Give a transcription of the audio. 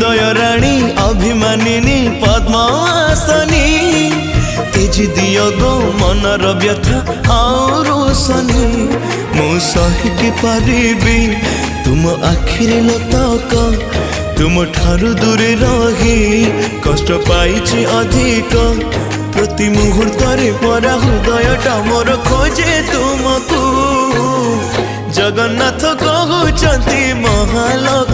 हृदय राणी अभिमानिनी पद्मासनी तेजी दियो गो मनर व्यथा आउ रोशनी मु सहिकी पारिबी तुम आखिरे लतक तुम ठारू दूरे रही कष्ट पाइछि अधिक प्रति मुहूर्त परा हृदयटा मोर खोजे तुमको जगन्नाथ कहउचंती महालक्ष्मी।